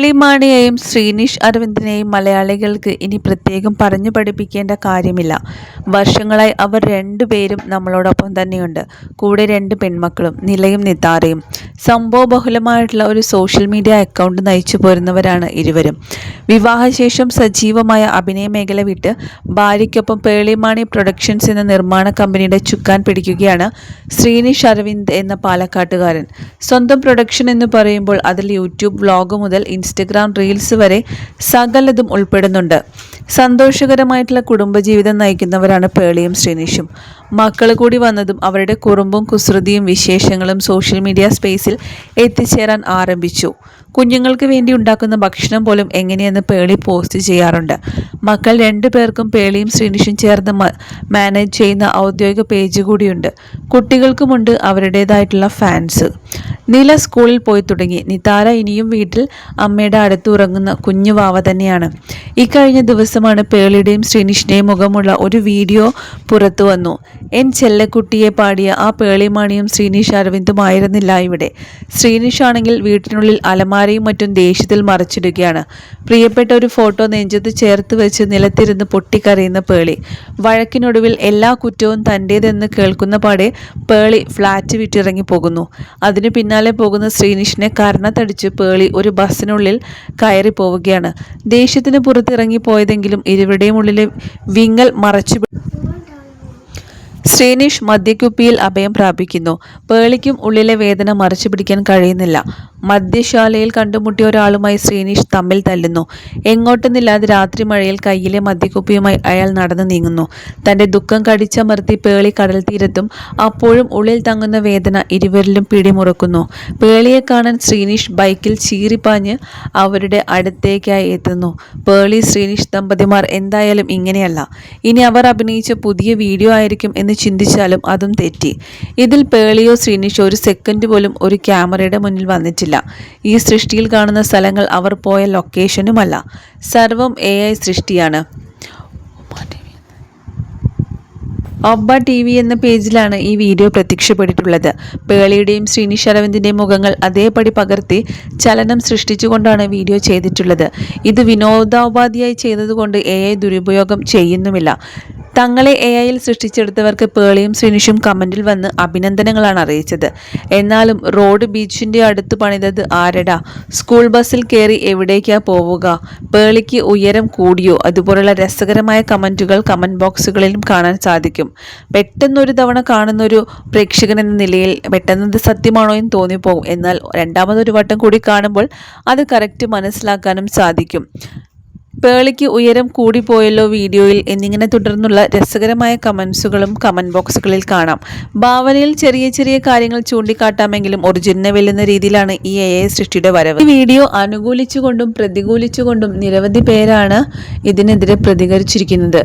പേളിമാണിയെയും ശ്രീനിഷ് അരവിന്ദിനെയും മലയാളികൾക്ക് ഇനി പ്രത്യേകം പറഞ്ഞു പഠിപ്പിക്കേണ്ട കാര്യമില്ല. വർഷങ്ങളായി അവർ രണ്ടുപേരും നമ്മളോടൊപ്പം തന്നെയുണ്ട്. കൂടെ രണ്ട് പെൺമക്കളും നിലയും നിതാരയും. സംഭവബഹുലമായിട്ടുള്ള ഒരു സോഷ്യൽ മീഡിയ അക്കൗണ്ട് നയിച്ചു പോരുന്നവരാണ് ഇരുവരും. വിവാഹശേഷം സജീവമായ അഭിനയ മേഖല വിട്ട് ഭാര്യയ്ക്കൊപ്പം പേളിമാണി പ്രൊഡക്ഷൻസ് എന്ന നിർമ്മാണ കമ്പനിയുടെ ചുക്കാൻ പിടിക്കുകയാണ് ശ്രീനിഷ് അരവിന്ദ് എന്ന പാലക്കാട്ടുകാരൻ. സ്വന്തം പ്രൊഡക്ഷൻ എന്ന് പറയുമ്പോൾ അതിൽ യൂട്യൂബ് വ്ലോഗ് മുതൽ ഇൻസ്റ്റഗ്രാം റീൽസ് വരെ സകലതും ഉൾപ്പെടുന്നുണ്ട്. സന്തോഷകരമായിട്ടുള്ള കുടുംബജീവിതം നയിക്കുന്നവരാണ് പേളിയും ശ്രീനിഷും. മക്കൾ കൂടി വന്നതും അവരുടെ കുറുമ്പും കുസൃതിയും വിശേഷങ്ങളും സോഷ്യൽ മീഡിയ സ്പേസിൽ എത്തിച്ചേരാൻ ആരംഭിച്ചു. കുഞ്ഞുങ്ങൾക്ക് വേണ്ടി ഉണ്ടാക്കുന്ന ഭക്ഷണം പോലും എങ്ങനെയെന്ന് പേളി പോസ്റ്റ് ചെയ്യാറുണ്ട്. മക്കൾ രണ്ടു പേർക്കും പേളിയും ശ്രീനിഷും ചേർന്ന് മാനേജ് ചെയ്യുന്ന ഔദ്യോഗിക പേജ് കൂടിയുണ്ട്. കുട്ടികൾക്കുമുണ്ട് അവരുടേതായിട്ടുള്ള ഫാൻസ്. നില സ്കൂളിൽ പോയി തുടങ്ങി. നിതാര ഇനിയും വീട്ടിൽ അമ്മയുടെ അടുത്ത് ഉറങ്ങുന്ന കുഞ്ഞു വാവ തന്നെയാണ്. ഇക്കഴിഞ്ഞ ദിവസമാണ് പേളിയുടെയും ശ്രീനിഷിൻ്റെയും മുഖമുള്ള ഒരു വീഡിയോ പുറത്തു വന്നു. എൻ ചെല്ലക്കുട്ടിയെ പാടിയ ആ പേളിമാണിയും ശ്രീനിഷ് അരവിന്ദുമായിരുന്നില്ല ഇവിടെ. ശ്രീനിഷ് ആണെങ്കിൽ വീട്ടിനുള്ളിൽ അലമാരയും മറ്റും ദേഷ്യത്തിൽ മറച്ചിടുകയാണ്. പ്രിയപ്പെട്ട ഒരു ഫോട്ടോ നെഞ്ചത്ത് ചേർത്ത് വെച്ച് നിലത്തിരുന്ന് പൊട്ടിക്കരയുന്ന പേളി. വഴക്കിനൊടുവിൽ എല്ലാ കുറ്റവും തൻ്റേതെന്ന് കേൾക്കുന്ന പാടെ പേളി ഫ്ലാറ്റ് വിട്ടിറങ്ങി പോകുന്നു. അതിനു പിന്നാലെ പോകുന്ന ശ്രീനിഷിനെ കർണത്തടിച്ച് പേളി ഒരു ബസ്സിനുള്ളിൽ കയറി പോവുകയാണ്. ദേഷ്യത്തിന് പുറത്തിറങ്ങി പോയതെങ്കിലും ഇരുവരുടെയും ഉള്ളിലെ വിങ്ങൽ മറച്ചു. ശ്രീനിഷ് മദ്യക്കുപ്പിയിൽ അഭയം പ്രാപിക്കുന്നു. പേളിക്കും ഉള്ളിലെ വേദന മറച്ചു പിടിക്കാൻ കഴിയുന്നില്ല. മദ്യശാലയിൽ കണ്ടുമുട്ടിയ ഒരാളുമായി ശ്രീനിഷ് തമ്മിൽ തല്ലുന്നു. എങ്ങോട്ടെന്നില്ലാതെ രാത്രി മഴയിൽ കയ്യിലെ മദ്യക്കുപ്പിയുമായി അയാൾ നടന്നു നീങ്ങുന്നു. തൻ്റെ ദുഃഖം കടിച്ചമർത്തി പേളി കടൽ തീരത്തും. അപ്പോഴും ഉള്ളിൽ തങ്ങുന്ന വേദന ഇരുവരിലും പിടിമുറുക്കുന്നു. പേളിയെ കാണാൻ ശ്രീനിഷ് ബൈക്കിൽ ചീറിപ്പാഞ്ഞ് അവരുടെ അടുത്തേക്കായി എത്തുന്നു. പേളി ശ്രീനിഷ് ദമ്പതിമാർ എന്തായാലും ഇങ്ങനെയല്ല. ഇനി അവർ അഭിനയിച്ച പുതിയ വീഡിയോ ആയിരിക്കും എന്ന് ചിന്തിച്ചാലും അതും തെറ്റി. ഇതിൽ പേളിയോ ശ്രീനിഷോ ഒരു സെക്കൻഡ് പോലും ഒരു ക്യാമറയുടെ മുന്നിൽ വന്നിട്ടില്ല. ഈ സൃഷ്ടിയിൽ കാണുന്ന സ്ഥലങ്ങൾ അവർ പോയ ലൊക്കേഷനുമല്ല. സർവം AI സൃഷ്ടിയാണ്. ഒബ്ബ TV എന്ന പേജിലാണ് ഈ വീഡിയോ പ്രത്യക്ഷപ്പെട്ടിട്ടുള്ളത്. പേളിയുടെയും ശ്രീനിഷ് അരവിന്ദിൻ്റെയും മുഖങ്ങൾ അതേപടി പകർത്തി ചലനം സൃഷ്ടിച്ചുകൊണ്ടാണ് വീഡിയോ ചെയ്തിട്ടുള്ളത്. ഇത് വിനോദോപാധിയായി ചെയ്തതുകൊണ്ട് AI ദുരുപയോഗം ചെയ്യുന്നുമില്ല. തങ്ങളെ AIയിൽ സൃഷ്ടിച്ചെടുത്തവർക്ക് പേളിയും ശ്രീനിഷും കമൻറ്റിൽ വന്ന് അഭിനന്ദനങ്ങളാണ് അറിയിച്ചത്. എന്നാലും റോഡ് ബീച്ചിൻ്റെ അടുത്ത് പണിതത് ആരടാ? സ്കൂൾ ബസ്സിൽ കയറി എവിടേക്കാ പോവുക? പേളിക്ക് ഉയരം കൂടിയോ? അതുപോലുള്ള രസകരമായ കമൻറ്റുകൾ കമൻറ്റ് ബോക്സുകളിലും കാണാൻ സാധിക്കും. പെട്ടെന്നൊരു തവണ കാണുന്നൊരു പ്രേക്ഷകൻ എന്ന നിലയിൽ പെട്ടെന്നത് സത്യമാണോ എന്ന് തോന്നിപ്പോകും. എന്നാൽ രണ്ടാമതൊരു വട്ടം കൂടി കാണുമ്പോൾ അത് കറക്റ്റ് മനസ്സിലാക്കാനും സാധിക്കും. പേളിക്ക് ഉയരം കൂടിപ്പോയല്ലോ വീഡിയോയിൽ എന്നിങ്ങനെ തുടർന്നുള്ള രസകരമായ കമൻസുകളും കമൻറ്റ് ബോക്സുകളിൽ കാണാം. ഭാവനയിൽ ചെറിയ ചെറിയ കാര്യങ്ങൾ ചൂണ്ടിക്കാട്ടാമെങ്കിലും ഒറിജിനലിനെ വെല്ലുന്ന രീതിയിലാണ് ഈ AI സൃഷ്ടിയുടെ വരവ്. ഈ വീഡിയോ അനുകൂലിച്ചുകൊണ്ടും പ്രതികൂലിച്ചുകൊണ്ടും നിരവധി പേരാണ് ഇതിനെതിരെ പ്രതികരിച്ചിരിക്കുന്നത്.